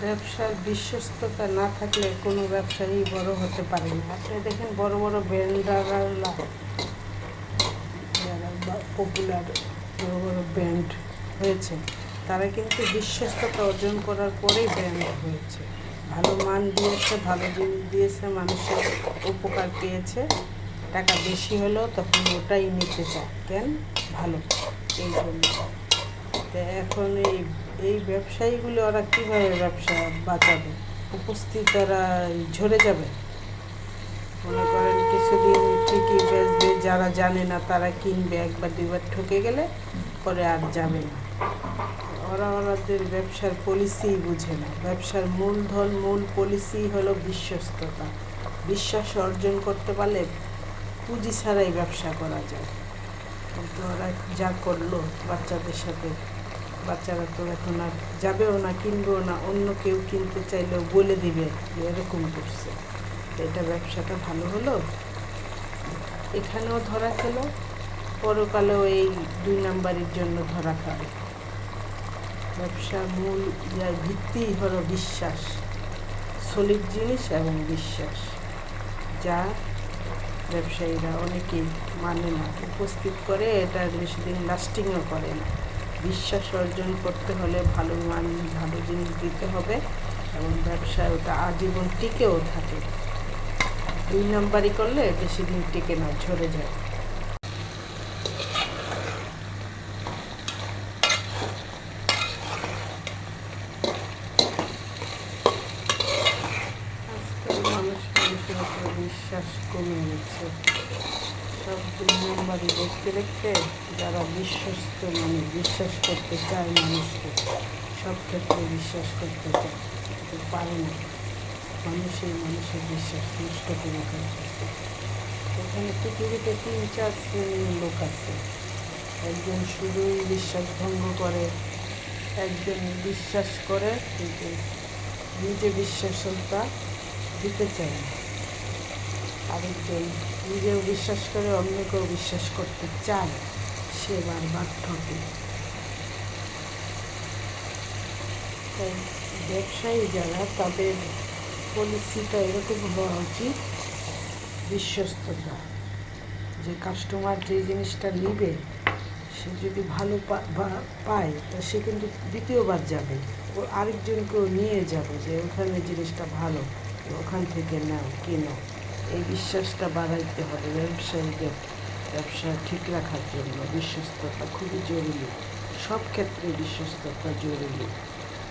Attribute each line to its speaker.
Speaker 1: ব্যবসার বিশ্বস্ততা না থাকলে কোনো ব্যবসায়ী বড় হতে পারে না। আপনি দেখেন বড় বড় ব্র্যান্ডাররা, যারা পপুলার বড় বড় ব্র্যান্ড হয়েছে, তারা কিন্তু বিশ্বস্ততা অর্জন করার পরেই ব্র্যান্ড হয়েছে। ভালো মান দিয়েছে, ভালো জিনিস দিয়েছে, মানুষের উপকার পেয়েছে, টাকা বেশি হলেও তখন ওটাই নিতে চায়। কেন? ভালো, এই জন্য। তো এখন এই ব্যবসায়ীগুলো ওরা কীভাবে ব্যবসা বাঁচাবে? উপস্থিত ওরা ঝরে যাবে। মনে করেন কিছুদিন ঠিকই বেচবে, যারা জানে না তারা কিনবে, একবার দুইবার ঠকে গেলে পরে আর যাবে না। ওদের ব্যবসার পলিসিই বুঝে না। ব্যবসার মূলধন, মূল পলিসি হলো বিশ্বস্ততা। বিশ্বাস অর্জন করতে পারলে পুঁজি ছাড়াই ব্যবসা করা যায়। কিন্তু ওরা যা করলো বাচ্চাদের সাথে, বাচ্চারা তো এখন আর যাবেও না, কিনবেও না, অন্য কেউ কিনতে চাইলেও বলে দিবে যে এরকম করছে। এটা ব্যবসাটা ভালো হলো? এখানেও ধরা খেল, পরকালেও এই 2 নাম্বারের জন্য ধরা খাবে। ব্যবসার মূল ভিত্তি হলো বিশ্বাস, সলিড জিনিস এবং বিশ্বাস, যা ব্যবসায়ীরা অনেকেই মানে না, উপস্থিত করে, এটা বেশি দিন লাস্টিংও করে না। বিশ্বাস অর্জন করতে হলে ভালো মান, ভালো জিনিস দিতে হবে এবং ব্যবসায় ওটা আজীবন টিকেও থাকে। 2 নাম্বারই করলে বেশি দিন টিকে না, ঝরে যায়। আজকাল মানুষের উপর বিশ্বাস কমে গেছে। সব 2 নাম্বারই দেখতে দেখতে যারা বিশ্বস্ত মানুষ, বিশ্বাস করতে চায় মানুষকে, সব ক্ষেত্রে বিশ্বাস করতে চায়, কিন্তু পারে না। মানুষের বিশ্বাস নষ্ট করে ফেলছে। এখানে পৃথিবীতে 3-4 শ্রেণীর লোক আছে। একজন শুধুই বিশ্বাস ভঙ্গ করে, একজন বিশ্বাস করে কিন্তু নিজে বিশ্বাসটা দিতে চায় না, আরেকজন নিজেও বিশ্বাস করে অন্যকেও বিশ্বাস করতে চায়, সে বারবার ঠকে। তাই ব্যবসায়ী যারা, তাদের পলিসিটা এরকম হওয়া উচিত, বিশ্বস্ততা, যে কাস্টমার যে জিনিসটা নেবে সে যদি ভালো পায় তা সে কিন্তু দ্বিতীয়বার যাবে, ও আরেকজনকেও নিয়ে যাবে যে ওখানে জিনিসটা ভালো, ওখান থেকে নাও, কেনো। এই বিশ্বাসটা বাড়াইতে হবে ব্যবসায়ীদের। ব্যবসা ঠিক রাখার জন্য বিশ্বস্ততা খুবই জরুরি, সব ক্ষেত্রে বিশ্বস্ততা জরুরি।